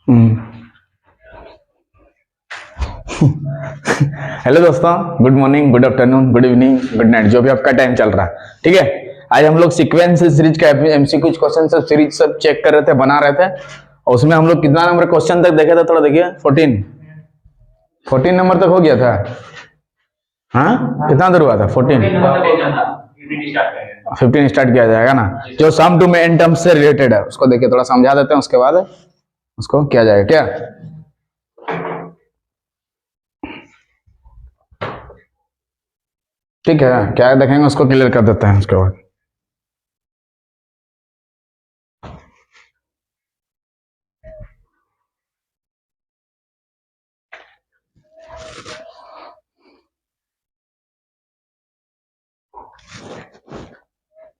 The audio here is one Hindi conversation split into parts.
हेलो दोस्तों, good morning, good afternoon, good evening, good night, जो भी आपका टाइम चल रहा है। ठीक है, आज हम लोग सीक्वेंस सीरीज का एमसीक्यू क्वेश्चन सब सीरीज सब चेक कर रहे थे, बना रहे थे। और उसमें हम लोग कितना नंबर क्वेश्चन तक देखे थे, थोड़ा देखिए। 14 नंबर तक हो गया था। हाँ, कितना देर हुआ था? 15 स्टार्ट किया जाएगा ना। जो सम टू में एन टर्म्स से रिलेटेड है उसको देखिए, थोड़ा समझा देते हैं, उसके बाद उसको किया जाएगा। क्या ठीक है, क्या देखेंगे उसको क्लियर कर देते हैं उसके बाद।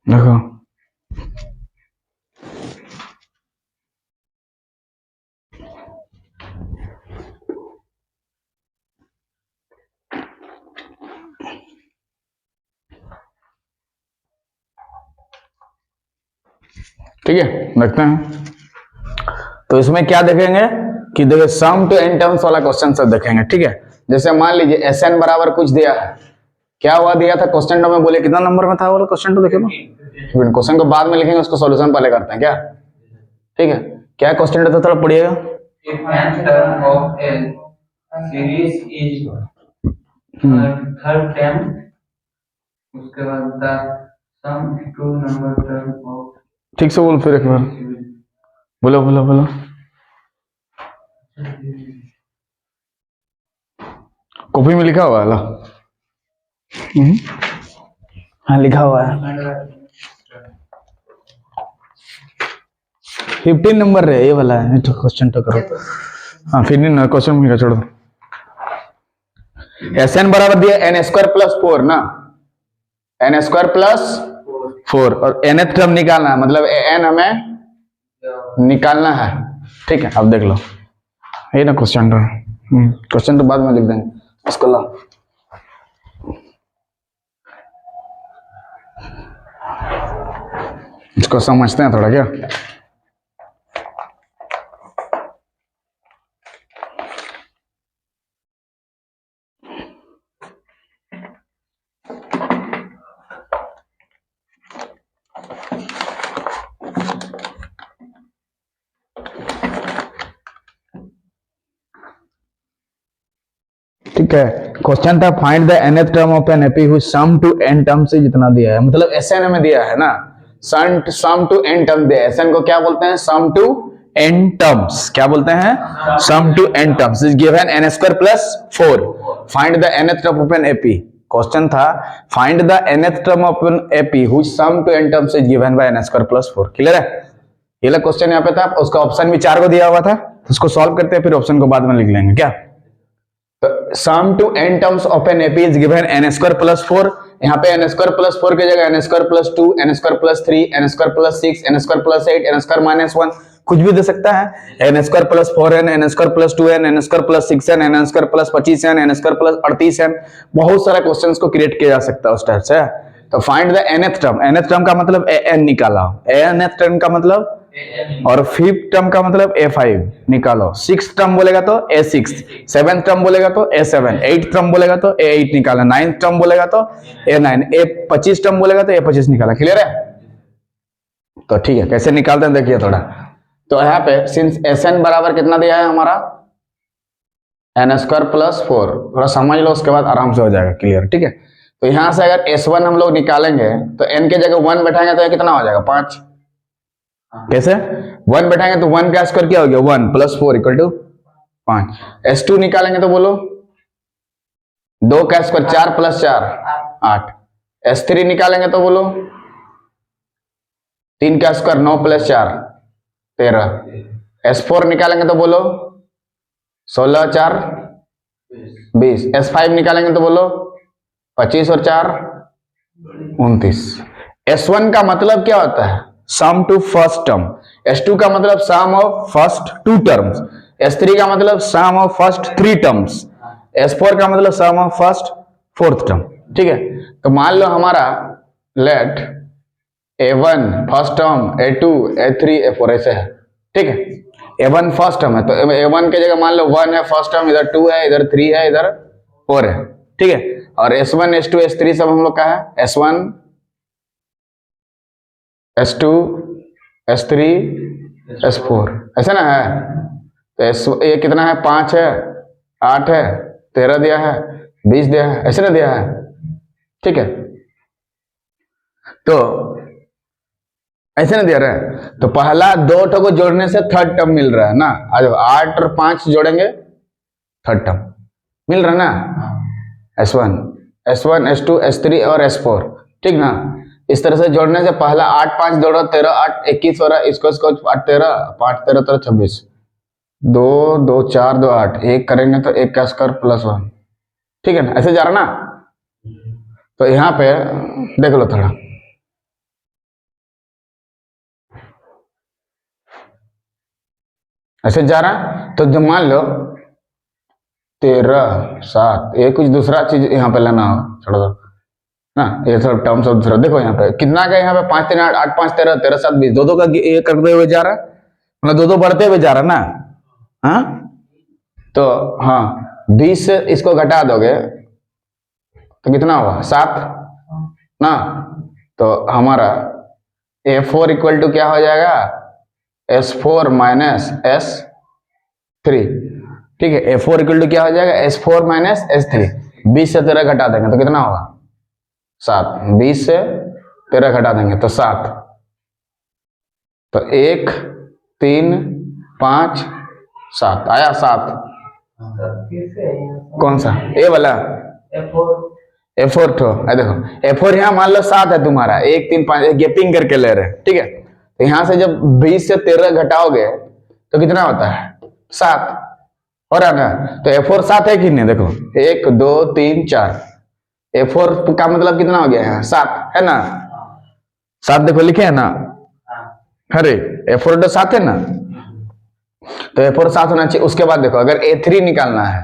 देखो, ठीक है, देखते हैं। तो इसमें क्या देखेंगे कि देखिए, सम टू एन टर्म्स वाला क्वेश्चन सब देखेंगे। ठीक है, जैसे मान लीजिए एस एन बराबर कुछ दिया है। क्या हुआ दिया था क्वेश्चन टू में? बोले कितना नंबर में था वो क्वेश्चन टू? देखे तो क्वेश्चन को बाद में लिखेंगे, उसको सॉल्यूशन पहले करते हैं क्या। ठीक है, क्या क्वेश्चन टू था, थोड़ा पढ़िएगा। थर्ड टर्म, उसके बाद सम टू नंबर टर्म ऑफ। ठीक से बोल, फिर एक बार बोलो बोलो बोलो। कॉपी में लिखा हुआ है? हाँ, लिखा हुआ है 15 नंबर है, ये वाला है। तो क्वेश्चन तो करो। हाँ, 15 क्वेश्चन में छोड़ दो। एस एन बराबर दिया एन स्क्वायर प्लस 4 ना, एन स्क्वायर प्लस 4, और nth टर्म निकालना है, मतलब एन हमें निकालना है। ठीक है, अब देख लो, ये ना क्वेश्चन टू। क्वेश्चन तो बाद में लिख देंगे, इसको ला। इसको समझते हैं थोड़ा क्या। ठीक है, क्वेश्चन था find the nth term of an AP which sum to n term से जितना दिया है, मतलब एसएन हमें दिया है ना। सम टू n टर्म दिया है। एसएन को क्या बोलते हैं? Sum to n terms. क्या बोलते हैं? Sum to n terms is given n square plus 4। Find the nth term of an AP. Question था find the nth term of an AP which sum to n terms is given by n square plus 4। Clear है? ये वाला क्वेश्चन यहाँ पे था, उसका ऑप्शन भी 4 को दिया हुआ था, उसको सॉल्व करते हैं, फिर ऑप्शन को बाद में लिख लेंगे क्या। Sum to n terms of an AP is given n square plus 4। यहाँ पे n स्क्वायर प्लस 4 की जगह n square plus 2, n square plus 3, n square plus 6, n square plus 8, n square minus 1 कुछ भी दे सकता है। n square plus 4n, n square plus 2n, n square plus 6n, n square plus 25n, n square plus 38n, बहुत सारे क्वेश्चंस को क्रिएट किया जा सकता है उस टाइप से। तो find the nth term. nth term का मतलब an निकाला, nth टर्म का मतलब, और 5th टर्म का मतलब a5 निकालो। 6th टर्म बोलेगा तो a6, 7th टर्म बोलेगा तो a7, 8th टर्म बोलेगा तो a8 निकाला, 9th टर्म बोलेगा तो a9, a25 टर्म बोलेगा तो a25 निकाला। क्लियर है? तो ठीक है, कैसे निकालते हैं देखिए थोड़ा। तो यहाँ पे सिंस Sn बराबर कितना दिया है हमारा, n स्क्वायर प्लस 4, थोड़ा समझ लो, उसके बाद आराम से हो जाएगा क्लियर। ठीक है, तो यहां से अगर S1 हम लोग निकालेंगे तो n के जगह 1 बैठाएंगे तो कितना हो जाएगा? 5। कैसे? 1 बैठाएंगे तो 1 का स्क्वायर क्या हो गया? 1 प्लस 4 इक्वल टू 5। S2 निकालेंगे तो बोलो 2 का स्क्वायर 4 प्लस 4 8। S3 निकालेंगे तो बोलो 3 का स्क्वायर 9 प्लस 4 13। S4 निकालेंगे तो बोलो 16 4 20। S5 निकालेंगे तो बोलो 25 और 4 29। S1 का मतलब क्या होता है? सम टू फर्स्ट टर्म। S2 का मतलब सम ऑफ फर्स्ट 2 टर्म्स। S3 का मतलब सम ऑफ फर्स्ट 3 टर्म्स। S4 का मतलब सम ऑफ फर्स्ट 4th टर्म। ठीक है, तो मान लो हमारा late A1 first term, A2 A3 A4 ऐसे है। ठीक है, A1 फर्स्ट टर्म है, तो A1 के जगह मान लो 1 है फर्स्ट टर्म, इधर 2 है, इधर 3 है, इधर 4 है, ठीक है। और S1 S2 S3 सब हम लोग का है, S1 S2 S3 S4, ऐसा ना है। तो ये कितना है, 5 है, 8 है, 13 दिया है, 20 दिया है, ऐसे ना दिया है, ठीक है। तो ऐसे ना दिया रहा है, तो पहला 2 टर्म को जोड़ने से थर्ड टर्म मिल रहा है ना। आज 8 और 5 जोड़ेंगे, थर्ड टर्म मिल रहा है ना। S1 S2 S3 और S4, ठीक ना। इस तरह से जोड़ने से पहला 8 5 जोड़ो 13 8 21 हो रहा है, इसको 8 13 5 13 13 26, 2 2 4 2 8, 1 करेंगे तो 1 का स्क्वायर प्लस 1, ठीक है ना, ऐसे जा रहा ना। तो यहाँ पे देख लो थोड़ा, ऐसे जा रहा। तो जब मान लो 13 7, ये कुछ दूसरा चीज यहाँ पे लेना हो, छोड़ दो ना, ये सब टर्म सब दूसरा। देखो यहाँ पे कितना का, यहाँ पे 5 3 8 8 5 13 13 7 20, दो का ये करते हुए जा रहा है, मतलब दो बढ़ते हुए जा रहा है ना। हाँ तो हाँ 20 से इसको घटा दोगे तो कितना हुआ, 7 ना। तो हमारा A4 इक्वल टू क्या हो जाएगा, S4 माइनस S3, ठीक है। A4 इक्वल टू क्या हो जाएगा, S4 माइनस S3। 20 से 13 घटा देंगे तो कितना होगा, 7। 20 से 13 घटा देंगे तो 7। तो 1 3 5 7 आया, 7 कौन सा, ए वाला A4 तो देखो A4 यहाँ मान लो 7 है तुम्हारा, 1 3 5 गैपिंग करके ले रहे, ठीक है। तो यहाँ से जब 20 से 13 घटाओगे तो कितना होता है, 7 हो रहा ना। तो A4 7 है कि नहीं, देखो 1 2 3 4, A4 का मतलब कितना हो गया है, 7 है ना। 7 देखो लिखे है ना, अरे A4 तो 7 है ना, तो A4 7 होना चाहिए। उसके बाद देखो अगर A3 निकालना है,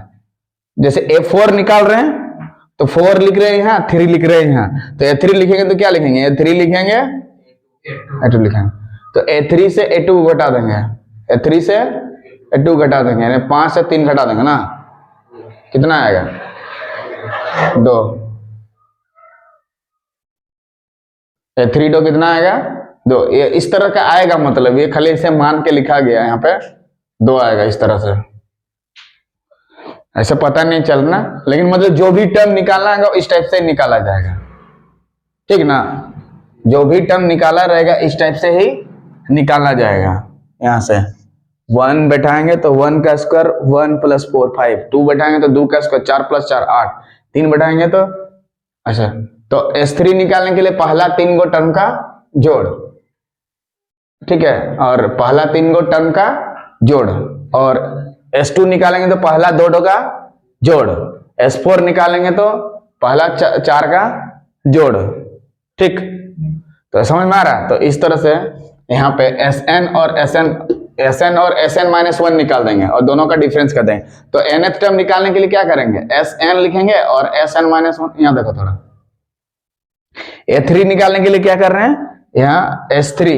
जैसे A4 निकाल रहे हैं तो 4 लिख रहे हैं यहाँ, 3 लिख रहे हैं यहाँ, तो A3 लिखेंगे तो क्या लिखेंगे, A3 लिखेंगे A2 लिखेंगे। तो A3 से A2 घटा देंगे, A3 से A2 घटा देंगे, यानी 5 से 3 घटा देंगे ना, कितना आएगा 2। A3 2 कितना आएगा 2। ये इस तरह का आएगा, मतलब ये खाली इसे मान के लिखा गया, यहाँ पे 2 आएगा इस तरह से, ऐसे पता नहीं चलना, लेकिन मतलब जो भी टर्म निकालना है इस टाइप से निकाला जाएगा, ठीक ना। जो भी टर्म निकाला रहेगा इस टाइप से ही निकाला जाएगा। यहाँ से 1 बैठाएंगे तो 1 का स्क्वायर 1 + 4 5, 2 बैठाएंगे तो 2 का स्क्वायर 4 + 4 8, 3 बैठाएंगे तो अच्छा। तो S3 निकालने के लिए पहला 3 गो टर्म का जोड़, ठीक है, और पहला 3 गो टर्म का जोड़, और S2 निकालेंगे तो पहला 2 का जोड़, S4 निकालेंगे तो पहला 4 का जोड़, ठीक। तो समझ में आ रहा। तो इस तरह से यहाँ पे Sn और Sn-1 निकाल देंगे और दोनों का डिफरेंस कर देंगे। तो nth टर्म निकालने के लिए क्या करेंगे, Sn लिखेंगे और Sn-1, यहाँ देखो थोड़ा, A3 निकालने के लिए क्या कर रहे हैं, यहाँ S3,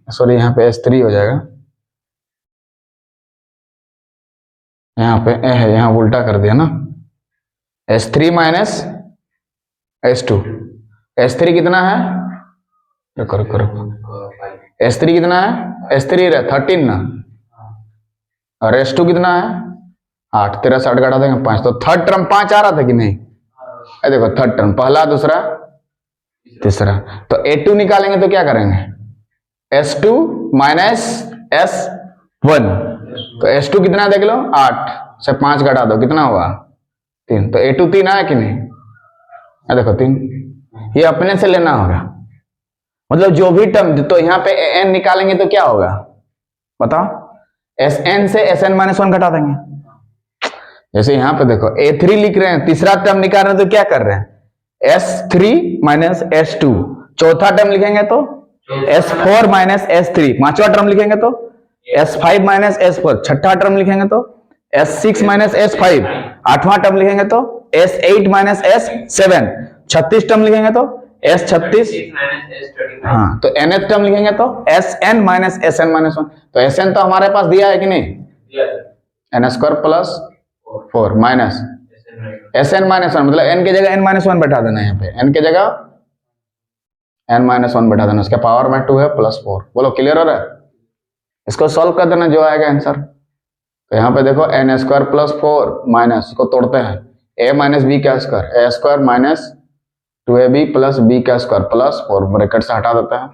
सॉरी यहाँ पे S3 हो जाएगा, यहाँ पे ए है, यहाँ उल्टा कर दिया ना, S3 माइनस S2। S3 कितना है, करो S3 कितना है, S3 है 13 ना, और S2 कितना है 8, 13 से 8 घटा देंगे 5, तो थर्ड टर्म 5 आ रहा था कि नहीं, देखो थर्ड टर्म पहला दूसरा तीसरा। तो A2 निकालेंगे तो क्या करेंगे, S2 माइनस S1, तो S2 कितना देख लो 8 से 5 घटा दो कितना हुआ 3, तो A2 3 आया कि नहीं, देखो 3, ये अपने से लेना होगा, मतलब जो भी टर्म। तो यहाँ पे n निकालेंगे तो क्या होगा बताओ, Sn से Sn-1 घटा देंगे। जैसे यहाँ पे देखो A3 लिख रहे हैं, तीसरा टर्म निकाल रहे हैं तो क्या कर रहे हैं, S3 माइनस S2, चौथा टर्म लिखेंगे तो S4 माइनस S3, पांचवा टर्म लिखेंगे तो S5 माइनस S4, छठा टर्म लिखेंगे तो S6 माइनस S5, आठवां टर्म लिखेंगे तो S8 माइनस S7, 36 टर्म लिखेंगे तो एस 36, हाँ तो nth टर्म लिखेंगे तो Sn माइनस Sn माइनस 1, तो Sn तो हमारे पास दिया है कि नहीं, n square plus 4 minus Sn minus 1, मतलब n की जगह n माइनस 1 बैठा देना, यहाँ पे n की जगह n माइनस 1 बैठा देना, उसके पावर में 2 है प्लस 4। बोलो क्लियर हो रहा है, इसको सॉल्व कर देना जो आएगा आंसर। तो यहाँ पे देखो एन स्क्वायर प्लस 4 माइनस, इसको तोड़ते हैं, ए माइनस बी का square, a square minus 2ab plus b का स्क्वायर प्लस 4, ब्रैकेट से हटा देते हैं,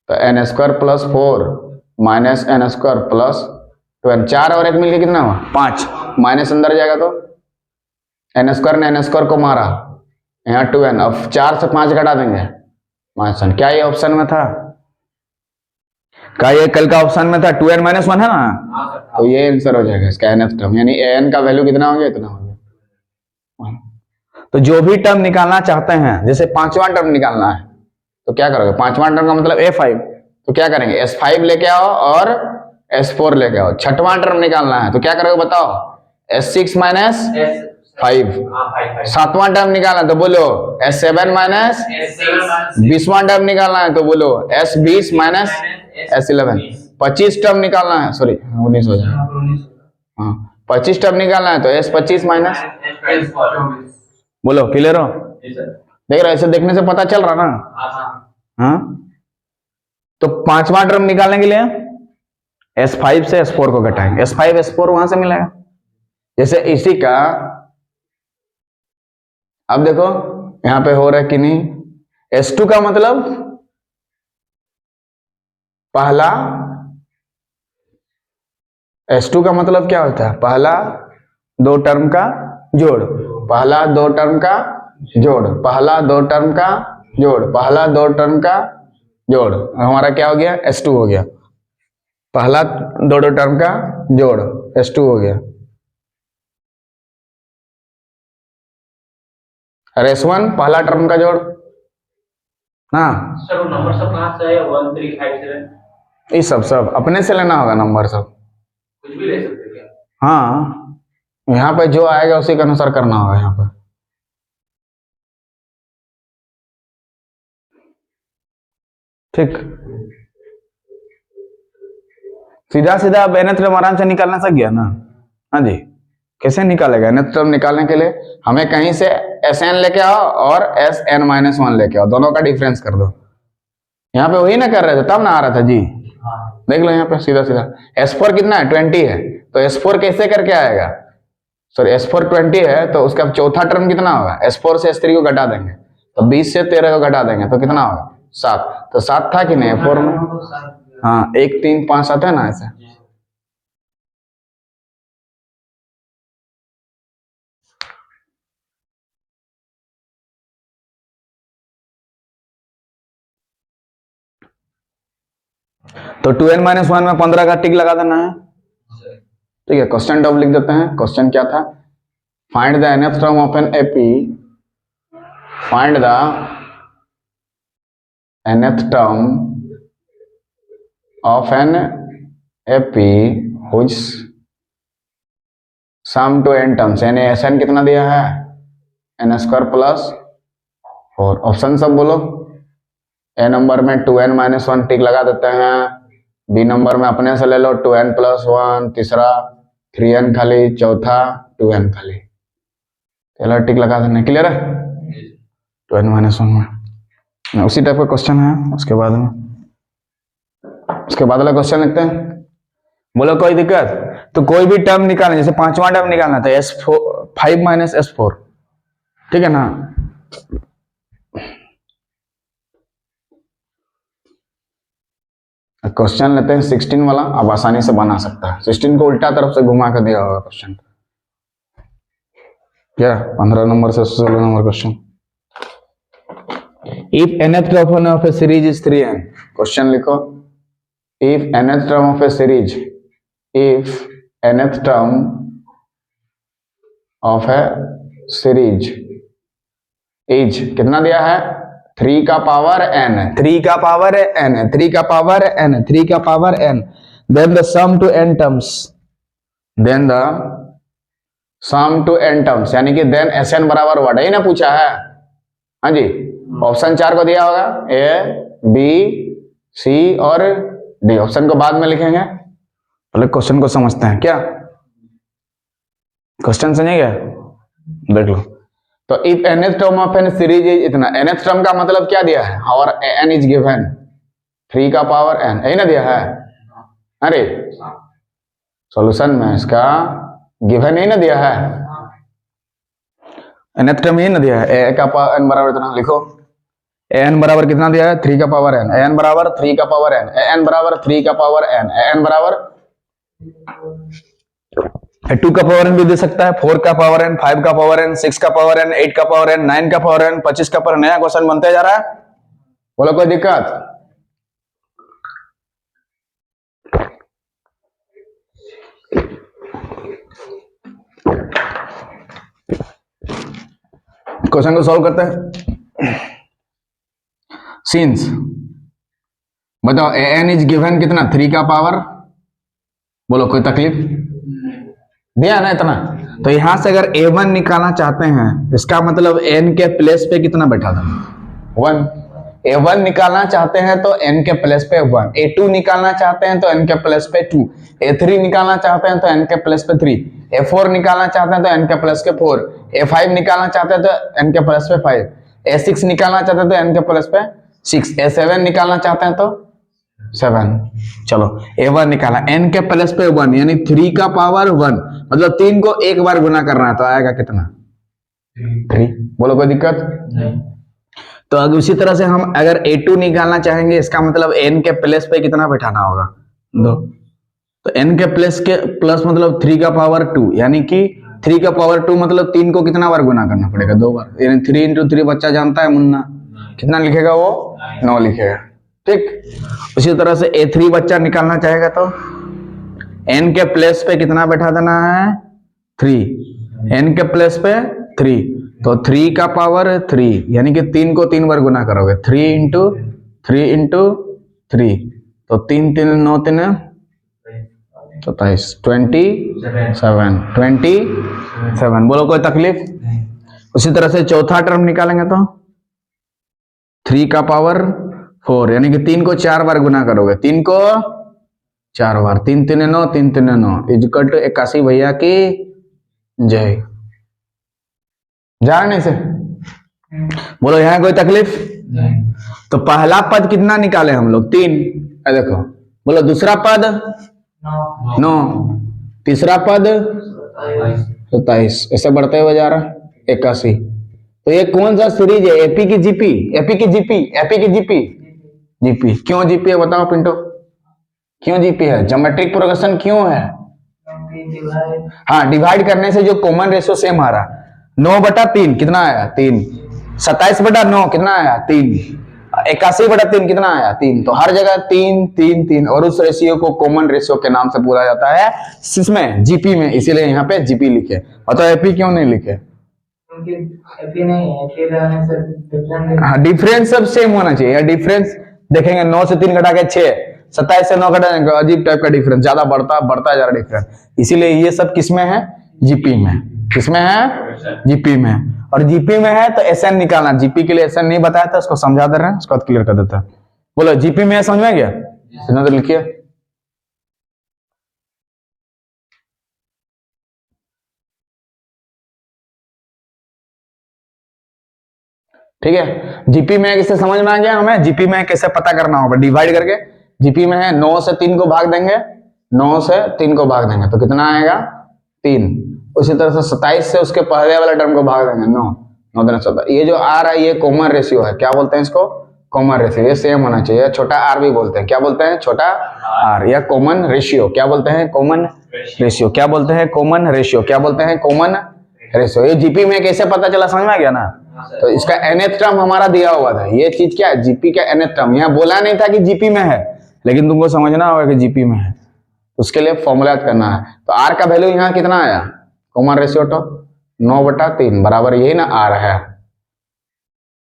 तो n square plus 4 minus n square plus 2n, 4 और 1 मिलके कितना हुआ 5, माइनस अंदर जाएगा तो एन स्क्वायर ने एन स्क्वायर को मारा, यहाँ 2n, अब 4 से 5 घटा देंगे 5n। क्या ये ऑप्शन में था, क्या ये कल का ऑप्शन में था 2n माइनस 1 है ना, तो ये आंसर हो जाएगा इसका nth टर्म, यानी an का वैल्यू कितना हो गया, इतना हो गया। तो जो भी टर्म निकालना चाहते हैं, जैसे पांचवा टर्म निकालना है तो क्या करोगे, पांचवा टर्म का मतलब a5, तो क्या करेंगे s5 लेके आओ और s4 लेके आओ। छठवां टर्म निकालना है तो क्या करोगे बताओ, s6 माइनस 5। सातवां टर्म निकालना है तो बोलो s7 माइनस, 20वां टर्म निकालना है तो बोलो s20 माइनस s11। 25 टर्म निकालना है, सॉरी 19 हो जाएगा, हाँ 25 टर्म निकालना है तो s25 माइनस, बोलो क्लियर हो, देख रहे ऐसे देखने से पता चल रहा ना, हाँ। तो पांचवा टर्म निकालने के लिए s5 से s4 को घटाएंगे, s5 s4 वहां से मिलेगा, जैसे इसी का अब देखो यहां पे हो रहा है कि नहीं, s2 का मतलब पहला, s2 का मतलब क्या होता है, पहला दो टर्म का जोड़, पहला दो टर्म का जोड़, पहला दो टर्म का जोड़, पहला दो टर्म का जोड़, हमारा क्या हो गया s2 हो गया, पहला दो टर्म का जोड़ s2 हो गया, और s1 पहला टर्म का जोड़ ना, सब नंबर सब कहां से है, 1 3 5 7, ये सब अपने से लेना होगा नंबर, सब कुछ भी ले सकते हैं क्या, हाँ यहाँ पे जो आएगा उसी के अनुसार करना होगा यहाँ पे। ठीक, सीधा सीधा अब nth टर्म आराम से निकालना सक गया ना, हाँ जी। कैसे निकालेगा nth टर्म निकालने के लिए हमें कहीं से Sn लेके आओ और Sn माइनस 1 लेके आओ, दोनों का डिफरेंस कर दो। यहाँ पे वही ना कर रहे थे तब ना आ रहा था जी, देख लो यहाँ पे सीधा सीधा s4 कितना है 20 है, तो s4 कैसे करके आएगा, सॉरी s4 20 है तो उसका चौथा टर्म कितना होगा, s4 से s3 को घटा देंगे तो 20 से 13 को घटा देंगे तो कितना होगा 7, तो 7 था कि नहीं 4 में, हाँ 1 3 5 7 है ना ऐसे। तो 2n माइनस 1 में 15 का टिक लगा देना है, ठीक है। क्वेश्चन डब लिख देते हैं, क्वेश्चन क्या था, find the nth term of an AP, find the nth term of an AP which sum to n terms, यानी Sn कितना दिया है n स्क्वायर प्लस 4, ऑप्शन सब बोलो। ए नंबर में 2n माइनस 1 टिक लगा देते हैं, बी नंबर में अपने से ले लो 2n प्लस 1, तीसरा 3n खाली, चौथा 2n खाली, चलो टिक लगा देना, क्लियर है 2n माइनस 1 में। उसी टाइप का क्वेश्चन है उसके बाद में, उसके बाद वाला क्वेश्चन लिखते हैं, बोलो कोई दिक्कत, तो कोई भी टर्म निकालना, जैसे पांचवा टर्म निकालना था s5 माइनस s4, ठीक है ना। क्वेश्चन लेते हैं 16 वाला, अब आसानी से बना सकता है, 16 को उल्टा तरफ से घुमा कर दिया होगा क्वेश्चन, क्या 15 नंबर से 16 number question. If nth term of a series is 3n, question लिखो, if nth term of a series, if nth term of a series is, कितना दिया है 3 का पावर n, 3 का पावर n, 3 का पावर n, 3 का power n, then the sum to n terms, then the sum to n terms, यानी कि देन Sn बराबर व्हाट है ना पूछा है, हाँ जी ऑप्शन 4 को दिया होगा, ए बी सी और डी। ऑप्शन को बाद में लिखेंगे, पहले क्वेश्चन को समझते हैं। क्या क्वेश्चन समझे क्या, देख लो। तो if nth term of an series is इतना, nth टर्म का मतलब क्या दिया है, और n इज गिवन 3 का पावर n, यही ना दिया है। अरे सॉल्यूशन में इसका गिवन यही ना दिया है, nth टर्म यही ना दिया है, a का पावर n बराबर इतना लिखो। an बराबर कितना दिया है, 3 का पावर n, an बराबर 3 का पावर n, an बराबर 3 का पावर n, an बराबर 2 का पावर n भी दे सकता है, 4 का पावर n, 5 का पावर n, 6 का पावर n, 8 का पावर n, 9 का पावर n, 25 का पावर। नया क्वेश्चन बनते जा रहा है, बोलो कोई दिक्कत। क्वेश्चन को सॉल्व करते हैं। सिंस बताओ an इज गिवन कितना, 3 का पावर, बोलो कोई तकलीफ, दिया ना इतना। तो यहां से अगर a1 निकालना चाहते हैं, इसका मतलब n के प्लेस पे कितना बैठा था, 1। a1 निकालना चाहते हैं तो n के प्लेस पे 1, a2 निकालना चाहते हैं तो n के प्लेस पे 2, a3 निकालना चाहते हैं तो n के प्लेस पे 3, a4 निकालना चाहते हैं तो n के प्लेस पे 4, a5 निकालना चाहते हैं तो n के प्लेस पे 5, a6 निकालना चाहते हैं तो n के प्लेस पे 6, a7 निकालना चाहते हैं तो 7। चलो a1 निकाला, n के प्लेस पे 1 यानी 3 का पावर 1, मतलब 3 को एक बार गुना करना है तो आएगा कितना, 3। बोलो कोई दिक्कत नहीं। तो अगर उसी तरह से हम अगर a2 निकालना चाहेंगे, इसका मतलब n के प्लेस पे कितना बैठाना होगा, 2। तो n के प्लस मतलब 3 का पावर 2, यानी कि 3 का पावर 2 मतलब 3 को कितना बार गुना करना पड़ेगा, 2 बार, यानी 3 इंटू 3 बच्चा जानता है मुन्ना, कितना लिखेगा वो, 9 लिखेगा। ठीक, उसी तरह से a3 बच्चा निकालना चाहेगा तो n के प्लेस पे कितना बैठा देना है, 3, n के प्लेस पे 3, तो 3 का पावर 3, यानी कि 3 को 3 बार गुना करोगे, 3 इंटू 3 इंटू 3, तो 3 3 9 3 27, 27। बोलो कोई तकलीफ। उसी तरह से चौथा टर्म निकालेंगे तो 3 का पावर 4, यानी कि 3 को 4 बार गुना करोगे, 3 को 4 बार, 3 3 9, 3 3 9 इक्वल टू 81 भैया की जय। जा रहे नहीं से, बोलो यहाँ कोई तकलीफ नहीं। तो पहला पद कितना निकाले हम लोग, 3, देखो बोलो दूसरा पद 9, तीसरा पद 27, ऐसे बढ़ते हुए जा रहा 81। तो ये कौन सा सीरीज है, एपी की जीपी, एपी की जीपी, एपी की जीपी, जीपी। क्यों जीपी है बताओ पिंटो, क्यों जीपी है, ज्योमेट्रिक प्रोग्रेशन क्यों है, हाँ डिवाइड करने से जो कॉमन रेशियो सेम आ रहा, 9/3 कितना आया, 3, 27/9 कितना आया, 3, 81/3 कितना आया, 3। तो हर जगह 3 3 3, और उस रेशियो को कॉमन रेशियो के नाम से बोला जाता है, इसमें जीपी में, इसीलिए यहाँ पे जीपी लिखे। बताओ एपी क्यों नहीं लिखे, एपी नहीं, हाँ डिफरेंस सब सेम होना चाहिए, डिफरेंस देखेंगे 9 से 3 घटा के 6, 27 से 9 घटाएंगे, अजीब टाइप का डिफरेंस, ज्यादा बढ़ता जा रहा डिफरेंस, इसीलिए ये सब किसमें है, जीपी में, किसमें है, जीपी में। और जीपी में है तो एसएन निकालना, जीपी के लिए एसएन नहीं बताया था, उसको समझा दे रहे हैं, उसको क्लियर कर देता है। बोलो जीपी में समझ में गया, तो लिखिए। ठीक है, जीपी में कैसे समझ में आ गया हमें, जीपी में कैसे पता करना होगा, डिवाइड करके। जीपी में है 9 से 3 को भाग देंगे, 9 से 3 को भाग देंगे तो कितना आएगा, 3। उसी तरह से 27 से उसके पहले वाले टर्म को भाग देंगे, 9 9 3 17। ये जो आ रहा है ये कॉमन रेशियो है, क्या बोलते हैं इसको, कॉमन रेशियो, ये सेम होना चाहिए, छोटा आर भी बोलते हैं, क्या बोलते हैं, छोटा आर, या कॉमन रेशियो, क्या बोलते हैं, कॉमन रेशियो, क्या बोलते हैं, कॉमन रेशियो, क्या बोलते हैं, कॉमन रेशियो। ये जीपी में कैसे पता चला, समझ में आ गया ना। तो इसका nth टर्म हमारा दिया हुआ था, ये चीज क्या है, जीपी का nth टर्म, यहाँ बोला नहीं था कि जीपी में है, लेकिन तुमको समझना होगा कि जीपी में है, उसके लिए फॉर्मूला करना है। तो आर का वैल्यू यहाँ कितना आया, कॉमन रेशियो तो 9/3 बराबर यही ना, आर है,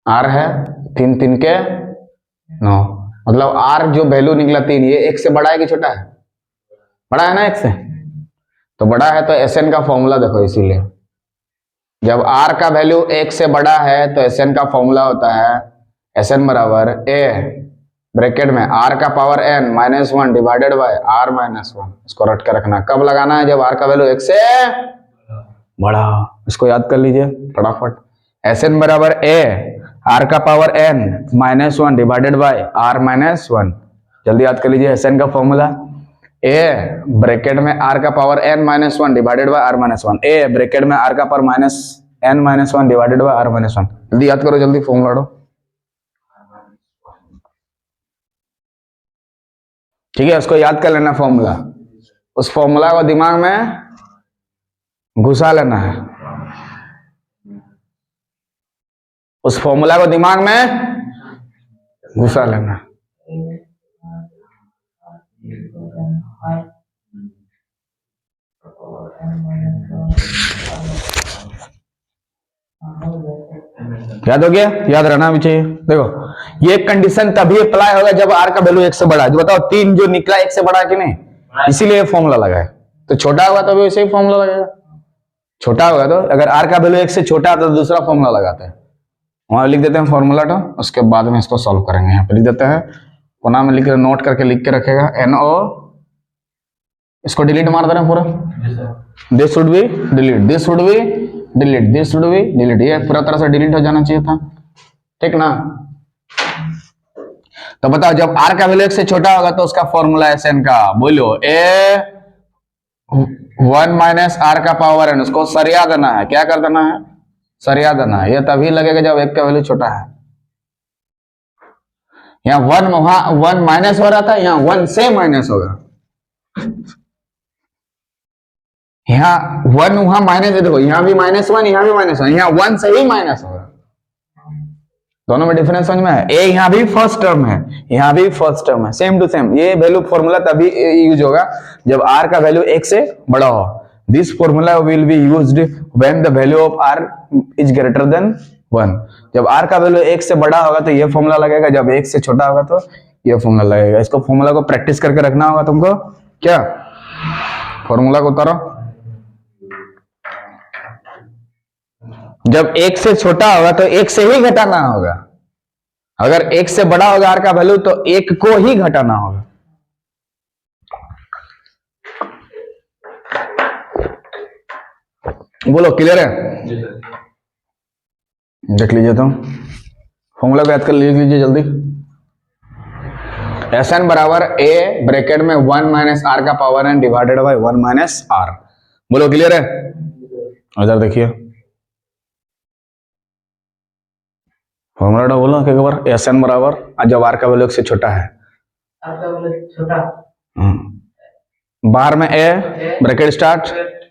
आर है 3 3 के 9, मतलब आर जो वैल्यू निकला 3, ये 1 से बड़ा है कि छोटा है, बड़ा है ना 1 से, तो बड़ा है तो एसएन का फॉर्मूला देखो, इसीलिए जब r का वैल्यू 1 से बड़ा है तो एसएन का फॉर्मूला होता है एस एन बराबर ए ब्रैकेट में आर का power n -1 divided by r -1। इसको रट के रखना, कब लगाना है? जब आर का वैल्यू 1 से बड़ा। इसको याद कर लीजिए फटाफट। एस एन बराबर ए आर का power n -1 divided by r -1। जल्दी याद कर लीजिए एस एन का फॉर्मूला, ए ब्रैकेट में आर का power n -1 divided by r -1। A bracket में आर का पावर -1 डिवाइडेड बाय आर -1। जल्दी याद करो, जल्दी फॉर्मूला दो। ठीक है, उसको याद कर लेना फॉर्मूला। उस फॉर्मूला को दिमाग में घुसा लेना है, उस फॉर्मूला को दिमाग में घुसा लेना। याद हो गया? याद रहना भी चाहिए। देखो ये कंडीशन तभी अप्लाई होगा जब आर का वैल्यू 1 से बड़ा है। जो बताओ 3 जो निकला 1 से बड़ा है कि नहीं, इसीलिए ये फॉर्मूला लगा है। तो छोटा होगा तो भी वैसे ही फॉर्मूला लगेगा। छोटा होगा तो अगर आर का वैल्यू 1 से छोटा है तो दूसरा फॉर्मूला लगाते हैं। वहां लिख देते हैं फॉर्मूला तो उसके बाद में इसको सॉल्व करेंगे। यहाँ पे लिख देते हैं, कोना में लिख नोट करके लिख के रखेगा NO। इसको डिलीट मार देना पूरा, this should be delete, this should be delete, this should be delete. ये पूरा तरह से डिलीट हो जाना चाहिए था, ठीक ना। तो बताओ जब आर का वैल्यू 1 से छोटा होगा तो उसका फॉर्मूला है SN का, बोलो ए 1 माइनस आर का पावर एन। उसको सरिया देना है, क्या कर देना है? सरिया देना है। ये तभी लगेगा जब 1 का वैल्यू छोटा है। यहाँ 1 वहां 1 माइनस हो रहा था, यहाँ 1 से माइनस होगा। यहाँ 1 वहां माइनस है, देखो यहाँ भी -1 यहाँ भी -1, यहाँ 1 से ही माइनस होगा। दोनों में डिफरेंस समझ में है? ए यहाँ भी फर्स्ट टर्म है, यहाँ भी फर्स्ट टर्म है, सेम टू सेम। ये वैल्यू फॉर्मूला तभी यूज होगा जब आर का वैल्यू 1 से बड़ा हो। This formula will be used when the value of r is greater than 1। जब आर का वैल्यू 1 से बड़ा होगा तो ये फॉर्मूला लगेगा, जब 1 से छोटा होगा तो ये फॉर्मूला लगेगा। इसको फॉर्मूला को प्रैक्टिस करके रखना होगा तुमको। क्या फॉर्मूला को उतारो, जब 1 से छोटा होगा तो 1 से ही घटाना होगा। अगर 1 से बड़ा होगा आर का वैल्यू तो 1 को ही घटाना होगा। बोलो क्लियर है? देख लीजिए तो फॉर्मूला को याद कर लीजिए जल्दी। SN बराबर ए ब्रैकेट में 1 माइनस आर का power n divided by 1 minus r. बोलो क्लियर है? इधर देखिए फॉर्मूला बोलो एक बार। SN बराबर जब आर का वैल्यू 1 से छोटा है, आर का वैल्यू छोटा, बाहर में a bracket start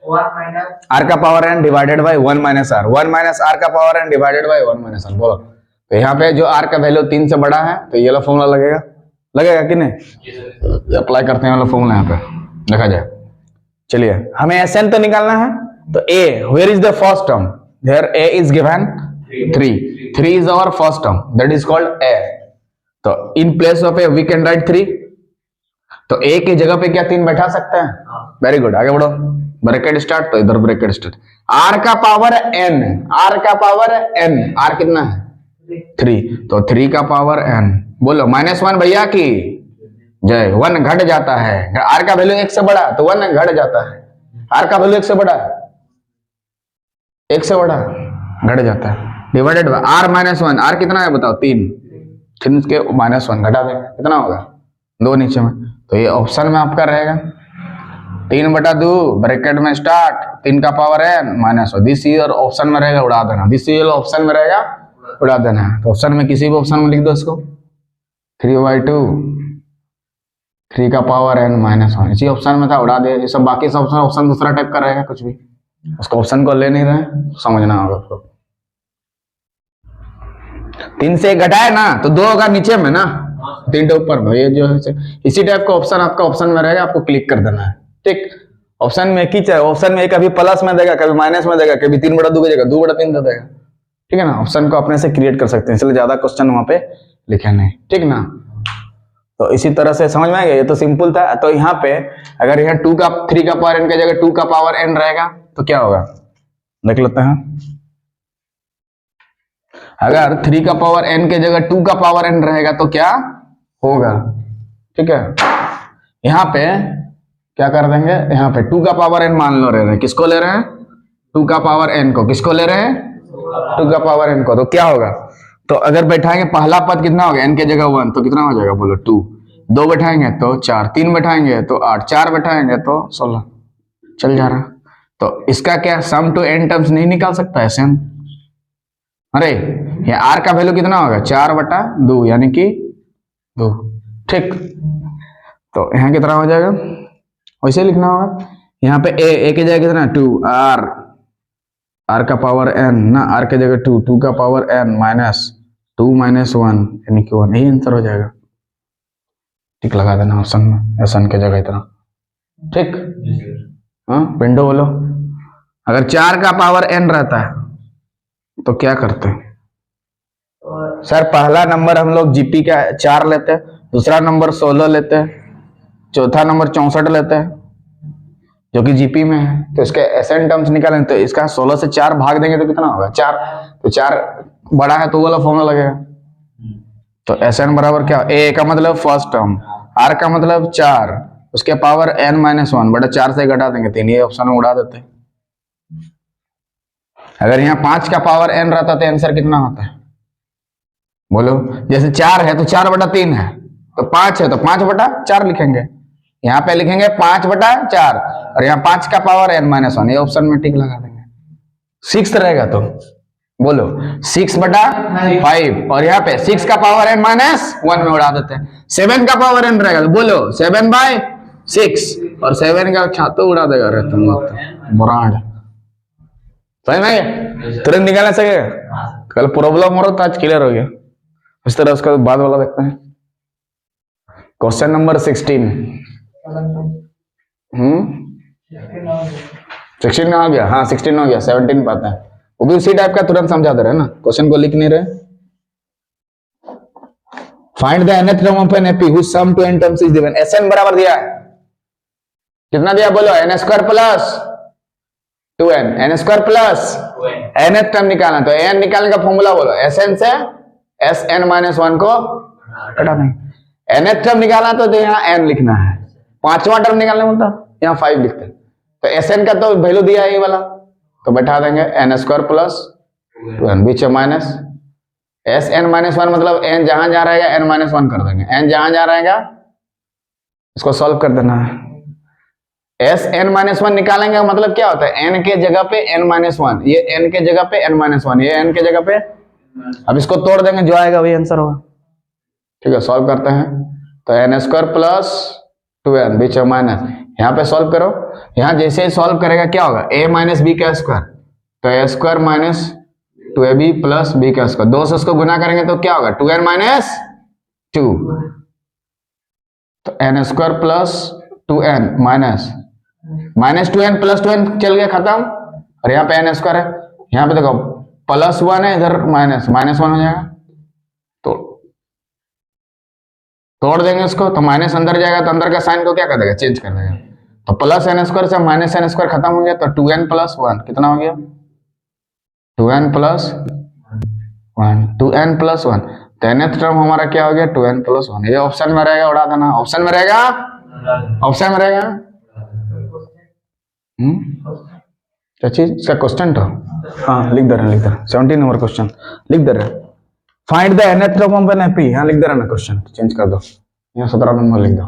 1 minus r का power n divided by 1 minus r, 1 minus r का power n divided by 1 minus r. बोलो तो यहाँ पे जो आर का वैल्यू 3 से बड़ा है तो ये वाला फॉर्मूला लगेगा, लगेगा कि नहीं? अप्लाई करते हैं वाला फॉर्मूला यहाँ पे देखा जाए। चलिए हमें SN तो निकालना है, तो a where is the first term? There a is given 3 is our first term, that is called a. तो in place of a we can write 3। तो ए की जगह पे क्या 3 बैठा सकते हैं? वेरी गुड, आगे बढ़ो। ब्रैकेट स्टार्ट, तो इधर ब्रैकेट स्टार्ट। आर का पावर एन, आर का पावर एन, आर कितना है? 3, तो 3 का पावर एन। बोलो -1 भैया की जय। 1 घट जाता है, आर का वैल्यू 1 से बड़ा तो 1 घट जाता है। आर का वैल्यू 1 से बड़ा, 1 से बड़ा घट जाता है, डिवाइडेड बाय आर -1। आर कितना है बताओ? 3 के -1 घटा देंगे, कितना होगा? 2 नीचे में। तो ये ऑप्शन में आपका रहेगा 3/2 ब्रैकेट में स्टार्ट 3 का power n -1। This year option में रहेगा, उड़ा देना। दिस ईयर ऑप्शन में रहेगा, उड़ा देना है। तो ऑप्शन में किसी भी ऑप्शन में लिख दो इसको 3/2 3 का पावर एन -1। इसी ऑप्शन में था, उड़ा दे। ये सब बाकी सब ऑप्शन दूसरा टाइप का रहेगा, कुछ भी उसको ऑप्शन को ले नहीं रहे, समझना होगा आपको। 3 से 1 घटाए ना तो 2 होगा नीचे में ना, 3 ऊपर में। ये जो है इसी टाइप का ऑप्शन आपका ऑप्शन में रहेगा, आपको क्लिक कर देना है। ठीक, ऑप्शन में एक ही चाहिए। ऑप्शन में कभी प्लस में देगा, कभी माइनस में देगा, कभी 3/2 की जगह 2/3 दे देगा। ठीक है ना, ऑप्शन को अपने से क्रिएट कर सकते हैं, इसलिए ज्यादा क्वेश्चन वहां पे लिखे नहीं। ठीक ना, तो इसी तरह से समझ में आ गया। ये तो सिंपल था। तो यहाँ पे अगर यहाँ 3 का पावर एन की जगह 2 का पावर एन रहेगा तो क्या होगा, देख लेते हैं। अगर 3 का पावर n के जगह 2 का पावर n रहेगा तो क्या होगा, ठीक है। यहाँ पे क्या कर देंगे, यहाँ पे 2 का पावर n मान लो रहे हैं, किसको ले रहे हैं, 2 का पावर n को, किसको ले रहे हैं, 2 का पावर n को, तो क्या होगा, तो अगर बैठाएंगे पहला पद कितना होगा, n के जगह 1, तो कितना हो जाएगा बोलो 2, 2 बैठाएंगे तो 4, 3 बैठाएंगे तो 8, 4 बैठाएंगे तो 16, चल जा रहा। तो इसका क्या सम टू n टर्म्स नहीं निकाल सकता है Sn, अरे ये r का वैल्यू कितना होगा 4/2 यानी कि 2, ठीक। तो यहाँ कितना हो जाएगा, वैसे लिखना होगा, यहाँ पे a की जगह कितना 2, r का पावर n ना, r के जगह 2, 2 का पावर n माइनस 2 माइनस 1 यानी कि 1, यही आंसर हो जाएगा, ठीक लगा देना ऑप्शन में, Sn के जगह इतना, ठीक। हाँ विंडो बोलो, अगर 4 का पावर n रहता है तो क्या करते हैं सर, पहला नंबर हम लोग जीपी का 4 लेते हैं, दूसरा नंबर 16 लेते हैं, चौथा नंबर 64 लेते हैं जो कि जीपी में है, तो इसके एसएन टर्म्स निकालें तो इसका 16 से 4 भाग देंगे तो कितना होगा 4, तो 4 बड़ा है तो वो वाला फॉर्मूला लगेगा, तो एसएन बराबर क्या, ए का मतलब फर्स्ट टर्म, आर का मतलब 4, उसके पावर n-1 बड़ा 4 से घटा देंगे 3, ये ऑप्शन में उड़ा देते हैं। अगर यहाँ 5 का पावर n रहता तो आंसर कितना होता है बोलो, जैसे 4 है तो 4/3 है, तो 5 है तो 5/4 लिखेंगे, यहाँ पे लिखेंगे 5/4 और यहाँ 5 का पावर n-1, ये ऑप्शन में टिक लगा देंगे। 6 रहेगा तो बोलो 6/5 और यहाँ पे 6 का पावर n-1 में उड़ा देते हैं। 7 का पावर n रहेगा तो बोलो 7/6 और 7 का छातो उड़ा देगा रे तुम लोग तो ब्रांड, सही नहीं, तुरंत निकालना सकेगा, कल प्रॉब्लम हो रहा था आज क्लियर हो गया। इस तरह उसका बाद वाला देखते हैं, क्वेश्चन नंबर 16, 16 हो गया, हाँ 16 हो गया, 17 पाते हैं, वो भी उसी टाइप का तुरंत समझा दे रहे हैं ना, क्वेश्चन को लिख नहीं रहे। Find the nth term of an AP whose sum to n terms is given, Sn बराबर दिया है, कितना दिया बोलो, n² plus 2n, n² plus nth term निकालना, तो n निकालने का फॉर्मूला बोलो, Sn से Sn-1 को हटा देंगे, nth टर्म निकालना तो यहाँ n लिखना है, 5वां टर्म निकालना बोलता यहाँ 5 लिखते हैं, तो Sn का तो वैल्यू दिया है ये वाला, तो बैठा देंगे n² प्लस 2n, बीच में माइनस Sn-1 मतलब n जहां जा रहेगा n-1 कर देंगे, n जहां जा रहेगा इसको सॉल्व कर देना है। Sn-1 निकालेंगे मतलब क्या होता है, n के जगह पे n-1, ये n के जगह पे n-1, ये n के जगह पे, अब इसको तोड़ देंगे जो आएगा वही आंसर होगा, ठीक है। सॉल्व करते हैं तो n² प्लस 2n बीच में माइनस, यहाँ पे सॉल्व करो, यहाँ जैसे ही सॉल्व करेगा क्या होगा, a माइनस बी का स्क्वायर, तो a² minus 2ab plus b का स्क्वायर, 2 से उसको गुना करेंगे तो क्या होगा 2n माइनस 2, तो n² plus 2n minus 2n plus 2n चल गया खत्म, और यहाँ पे n² है, यहाँ पे देखो प्लस 1 है, इधर माइनस 1 हो जाएगा, तो तोड़ देंगे उसको, तो माइनस अंदर जाएगा तो अंदर का साइन को क्या कर देगा, चेंज कर देगा, तो प्लस n² से माइनस n² खत्म हो गया, तो 2n प्लस 1 कितना हो गया 2n प्लस 1, 2n प्लस 1, तो nth टर्म हमारा क्या हो गया 2n प्लस 1, ये ऑप्शन में रहेगा, उड़ा देना, ऑप्शन में रहेगा, ऑप्शन में रहेगा, क्या चीज, इसका क्वेश्चन तो हाँ लिख दे रहे हैं, 17 नंबर क्वेश्चन लिख दे रहे हैं, find the nth term of an AP, यहाँ लिख दे रहे हैं ना, क्वेश्चन चेंज कर दो, यहाँ 17 नंबर लिख दो,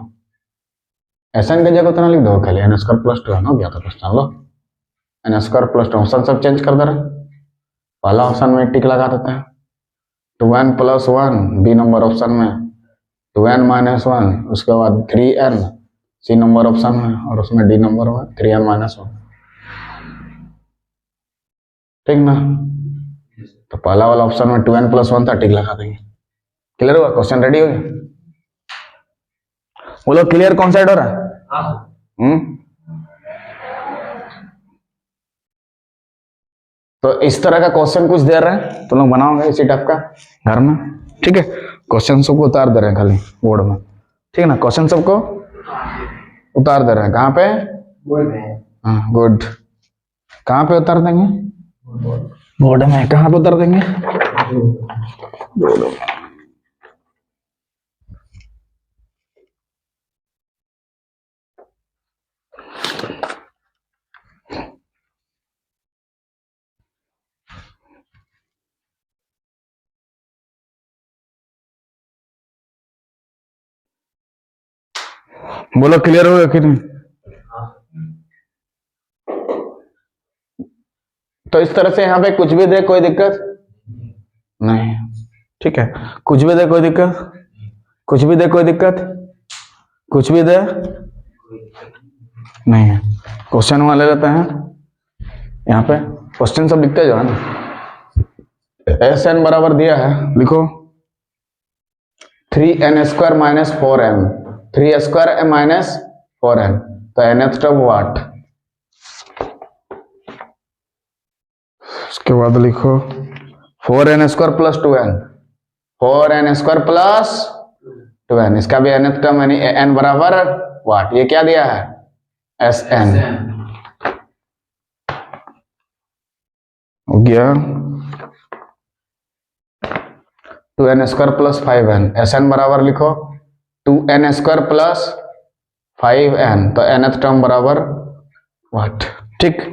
Sn के जगह उतना लिख दो खाली, n² प्लस 2 हो गया था क्वेश्चन, लो n² प्लस 2, ऑप्शन सब चेंज कर दे रहे हैं, पहला ऑप्शन में टिक लगा देते हैं, 2n plus 1 B number option में, 2n माइनस 1, उसके बाद 3n सी नंबर ऑप्शन में, और उसमें डी नंबर में 3n माइनस 1, ठीक ना, तो पहला वाला ऑप्शन में 2n प्लस 1 था, टिक लगा देंगे, क्लियर हुआ, क्वेश्चन रेडी हो गया, बोलो क्लियर, कौन साइड हो रहा है, तो इस तरह का क्वेश्चन कुछ दे रहे हैं तो लोग बनाओगे इसी टाइप का घर में, ठीक है, क्वेश्चन सबको उतार दे रहे हैं खाली बोर्ड में, ठीक है ना, क्वेश्चन सबको उतार दे रहे हैं, कहाँ पे, हाँ गुड, कहाँ पे उतार देंगे, बोर्ड में, कहाँ पे उतार देंगे, दो। बोलो क्लियर हो गया कि नहीं? तो इस तरह से यहां पे कुछ भी दे कोई दिक्कत नहीं, ठीक है। कुछ भी दे कोई दिक्कत, कुछ भी दे कोई दिक्कत, कुछ भी दे नहीं है। क्वेश्चन वहां ले लेते हैं, यहाँ पे क्वेश्चन सब लिखते जाओ ना। एस एन बराबर दिया है, लिखो 3n² minus 4n, 3 minus 4n, तो nth टर्म वाट। उसके बाद लिखो 4n² plus 2n, 4n² plus 2n, इसका भी nth टर्म यानी n बराबर वाट। ये क्या दिया है? Sn हो गया 2n² प्लस 5n, Sn बराबर लिखो 2n² प्लस 5n, तो nth टर्म बराबर वाट, ठीक।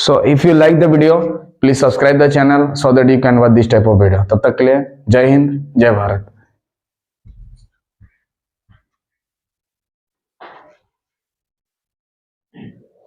So if you like the video, please subscribe the channel so that you can watch this type of video. तब तक के लिए जय हिंद, जय भारत।